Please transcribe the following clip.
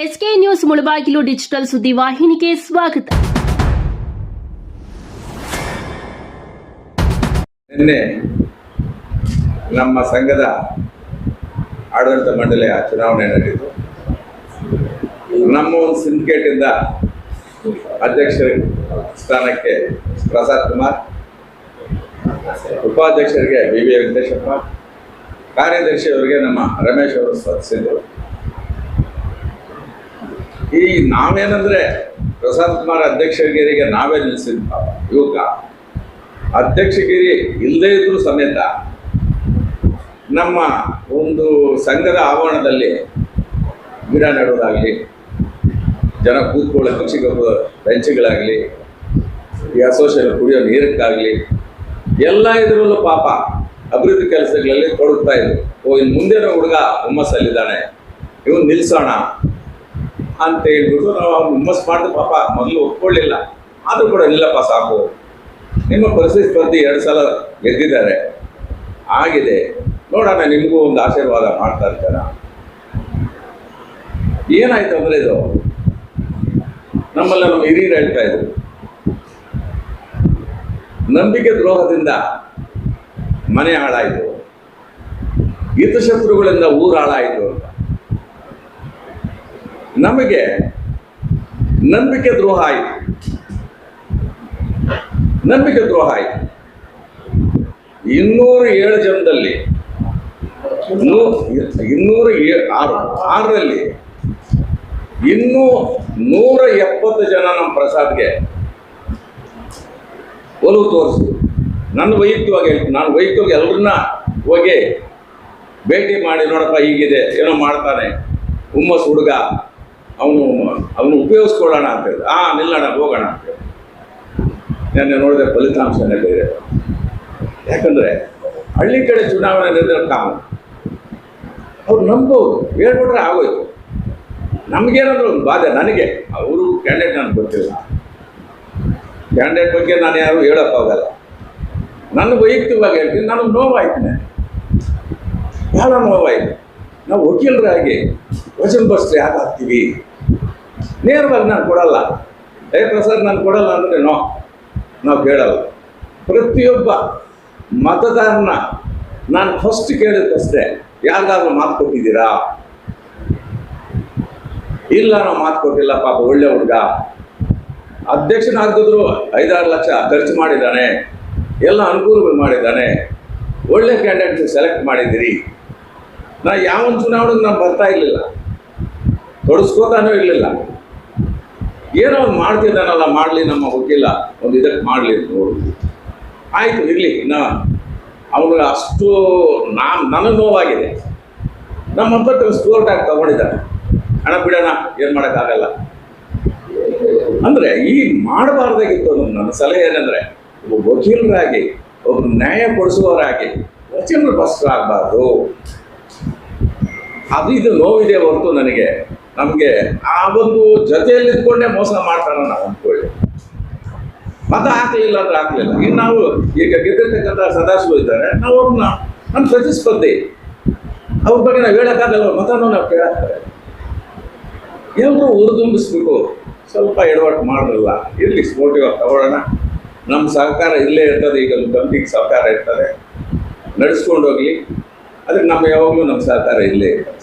SK news Mulbagal digital ಸುದ್ದಿವಾಹಿನಿಗೆ ಸ್ವಾಗತ. ನಿನ್ನೆ ನಮ್ಮ ಸಂಘದ ಆಡಳಿತ ಮಂಡಳಿಯ ಚುನಾವಣೆ ನಡೆಯಿತು. ನಮ್ಮ ಒಂದು ಸಿಂಡಿಕೇಟ್ ಇಂದ ಅಧ್ಯಕ್ಷರ ಸ್ಥಾನಕ್ಕೆ ಪ್ರಸಾದ್ ಕುಮಾರ್, ಉಪಾಧ್ಯಕ್ಷರಿಗೆ BV ವೆಂಕಟೇಶಪ್ಪ, ಕಾರ್ಯದರ್ಶಿಯವರಿಗೆ ನಮ್ಮ ರಮೇಶ್ ಅವರು ಸ್ಪರ್ಧಿಸಿದರು. ಈ ನಾವೇನಂದ್ರೆ ಪ್ರಸಾದ್ ಕುಮಾರ್ ಅಧ್ಯಕ್ಷಗಿರಿಗೆ ನಾವೇ ನಿಲ್ಲಿಸಿದ್ವಿ. ಇವಾಗ ಅಧ್ಯಕ್ಷಗಿರಿ ಇಲ್ಲದೇ ಇದ್ರೂ ಸಮೇತ ನಮ್ಮ ಒಂದು ಸಂಘದ ಆವರಣದಲ್ಲಿ ಗಿಡ ನೆಡೋದಾಗಲಿ, ಜನ ಕೂತ್ಕೊಳ್ಳೋ ಸಿಗೋ ಬೆಂಚ್ಗಳಾಗಲಿ, ಈ ಅಸೋಸಿಯೇಷನ್ ಕುಡಿಯೋ ನೀರಕ್ಕಾಗಲಿ ಎಲ್ಲ ಇದರಲ್ಲೂ ಪಾಪ ಅಭಿವೃದ್ಧಿ ಕೆಲಸಗಳಲ್ಲಿ ತೊಡಗ್ತಾ ಇದ್ರು. ಇನ್ನು ಮುಂದಿನ ಹುಡುಗ ಹುಮ್ಮಸ್ಸಲ್ಲಿದ್ದಾನೆ, ಇವನು ನಿಲ್ಲಿಸೋಣ ಅಂತ ಹೇಳ್ಬಿಟ್ಟು ನಾವು ಅವ್ನು ಹುಮ್ಮಸ್ ಮಾಡಿದ. ಪಾಪ ಮೊದಲು ಒಪ್ಕೊಳ್ಳಿಲ್ಲ, ಆದರೂ ಕೂಡ ಇಲ್ಲಪ್ಪ ಸಾಕು, ನಿಮ್ಮ ಪ್ರತಿಸ್ಪರ್ಧಿ 2 ಸಲ ಗೆದ್ದಿದ್ದಾರೆ, ಆಗಿದೆ, ನೋಡೋಣ ನಿಮಗೂ ಒಂದು ಆಶೀರ್ವಾದ ಮಾಡ್ತಾ ಇರ್ತಾರ. ಏನಾಯ್ತು ಅಂದ್ರೆ ಇದು ನಮ್ಮಲ್ಲ ನಮ್ಮ ಹಿರಿಯರು ಹೇಳ್ತಾ ಇದ್ರು, ನಂಬಿಕೆ ದ್ರೋಹದಿಂದ ಮನೆ ಹಾಳಾಯಿತು, ಹಿತಶತ್ರುಗಳಿಂದ ಊರು ಹಾಳಾಯಿತು ಅಂತ. ನಮಗೆ ನಂಬಿಕೆ ದ್ರೋಹ ಆಯಿತು. 207 ಜನದಲ್ಲಿ 206ರಲ್ಲಿ ಇನ್ನೂ 170 ಜನ ನಮ್ಮ ಪ್ರಸಾದ್ಗೆ ಒಲವು ತೋರಿಸಿದ್ರು. ನಾನು ವೈಯಕ್ತಿಕವಾಗಿ ಎಲ್ಲರನ್ನ ಹೋಗಿ ಭೇಟಿ ಮಾಡಿ, ನೋಡಪ್ಪ ಹೀಗಿದೆ, ಏನೋ ಮಾಡ್ತಾನೆ, ಹುಮ್ಮಸ್ ಹುಡುಗ, ಅವನು ಉಪಯೋಗಿಸ್ಕೊಳ್ಳೋಣ ಅಂತ ಹೇಳಿದ. ನಿಲ್ಲೋಣ, ಹೋಗೋಣ ಅಂತ ಹೇಳಿ. ನಾನು ನೋಡಿದೆ ಫಲಿತಾಂಶನೇ ಬೇರೆ. ಯಾಕಂದ್ರೆ ಹಳ್ಳಿ ಕಡೆ ಚುನಾವಣೆ ನಡೆದ್ರೆ ಕಾಮ ಅವ್ರು ನಂಬೋದು, ಹೇಳ್ಬಿಟ್ರೆ ಆಗೋಯ್ತು. ನಮಗೇನಾದ್ರು ಒಂದು ಬಾಧೆ, ನನಗೆ ಅವರು ಕ್ಯಾಂಡಿಡೇಟ್ ನನಗೆ ಗೊತ್ತಿಲ್ಲ, ಕ್ಯಾಂಡಿಡೇಟ್ ಬಗ್ಗೆ ನಾನು ಯಾರು ಹೇಳೋಕ್ಕಾಗಲ್ಲ. ನನ್ನ ವೈಯಕ್ತಿಕವಾಗಿ ಹೇಳ್ತೀನಿ, ನನಗೆ ನೋವಾಯ್ತಾನೆ, ಬಹಳ ನೋವಾಯ್ತು. ನಾವು ವಕೀಲರಾಗಿ ವಚನ ಬಸ್ತು ಯಾಕೆ ಹಾಕ್ತೀವಿ? ನೇರವಾಗಿ ನಾನು ಕೊಡಲ್ಲ, ಪ್ರಸಾದ್ ನಾನು ಕೊಡಲ್ಲ ಅಂದರೆ ನಾವು ಕೇಳಲ್ಲ. ಪ್ರತಿಯೊಬ್ಬ ಮತದಾರನ ನಾನು ಫಸ್ಟ್ ಕೇಳಿದ್ದಷ್ಟೇ, ಯಾರಿಗಾದ್ರೂ ಮಾತು ಕೊಟ್ಟಿದ್ದೀರಾ? ಇಲ್ಲ, ನಾವು ಮಾತು ಕೊಟ್ಟಿಲ್ಲ, ಪಾಪ ಒಳ್ಳೆ ಹುಡುಗ, ಅಧ್ಯಕ್ಷನಾಗಿದ್ರು 5-6 ಲಕ್ಷ ಖರ್ಚು ಮಾಡಿದ್ದಾನೆ, ಎಲ್ಲ ಅನುಕೂಲಗಳು ಮಾಡಿದ್ದಾನೆ, ಒಳ್ಳೆ ಕ್ಯಾಂಡಿಡೇಟ್ ಸೆಲೆಕ್ಟ್ ಮಾಡಿದ್ದೀರಿ. ನಾ ಯಾವ ಚುನಾವಣೆಗೆ ನಾವು ಬರ್ತಾ ಇರಲಿಲ್ಲ, ತೊಡಸ್ಕೋತಾನೂ ಇರಲಿಲ್ಲ. ಏನೋ ಒಂದು ಮಾಡ್ತಿದ್ದಾನಲ್ಲ, ಮಾಡಲಿ, ನಮ್ಮ ವಕೀಲ ಒಂದು ಇದಕ್ಕೆ ಮಾಡಲಿ ನೋಡು, ಆಯಿತು ಇರಲಿ. ಅವನಿಗೆ ಅಷ್ಟು ನನಗೆ ನೋವಾಗಿದೆ. ನಮ್ಮ ಹಬ್ಬಕ್ಕೆ ಸ್ಟೋರ್ಟ್ ಆಗಿ ತಗೊಂಡಿದ್ದಾನೆ, ಹಣ ಬಿಡೋಣ, ಏನು ಮಾಡೋಕ್ಕಾಗಲ್ಲ ಅಂದರೆ ಈ ಮಾಡಬಾರ್ದಾಗಿತ್ತು. ನನ್ನ ಸಲಹೆ ಏನಂದರೆ, ಒಬ್ಬ ವಕೀಲರಾಗಿ, ಒಬ್ಬ ನ್ಯಾಯ ಕೊಡಿಸುವವರಾಗಿ ವಚನ ಭ್ರಷ್ಟರಾಗಬಾರ್ದು. ಇದು ನೋವಿದೆ ಹೊರತು ನಮಗೆ ಆ ಒಂದು ಜೊತೆಯಲ್ಲಿ ಇದ್ಕೊಂಡೇ ಮೋಸ ಮಾಡ್ತಾರ ನಾವು ಅಂದ್ಕೊಳ್ಳಿ. ಮತ ಹಾಕಲಿಲ್ಲ ಅಂದ್ರೆ ಹಾಕಲಿಲ್ಲ. ಇನ್ನು ನಾವು ಈಗ ಗೆದ್ದಿರ್ತಕ್ಕಂಥ ಸದಾಶಿವ ಇದ್ದಾರೆ, ನಾವು ಅವ್ರನ್ನ ನಮ್ಮ ಪ್ರತಿಸ್ಪರ್ಧಿ, ಅವ್ರ ಬಗ್ಗೆ ನಾವು ಹೇಳೋಕ್ಕಾಗಲ್ಲ, ಮತನೂ ನಾವು ಕೇಳಾಕ್ತಾರೆ. ಎಲ್ಲರೂ ಉರಿದುಂಬಿಸ್ಬೇಕು, ಸ್ವಲ್ಪ ಎಡವಟ್ಟು ಮಾಡಲ್ಲ, ಇರಲಿ, ಸ್ಪೋರ್ಟಿವ್ ಆಗಿ ತಗೊಳ್ಳೋಣ. ನಮ್ಮ ಸಹಕಾರ ಇಲ್ಲೇ ಇರ್ತದೆ, ಈಗ ಒಂದು ಕಂಪ್ನಿಗೆ ಸಹಕಾರ ಇರ್ತದೆ, ನಡೆಸ್ಕೊಂಡು ಹೋಗ್ಲಿ, ಅದಕ್ಕೆ ನಮ್ಮ ಯಾವಾಗಲೂ ನಮ್ಮ ಸಹಕಾರ ಇಲ್ಲೇ ಇರ್ತದೆ.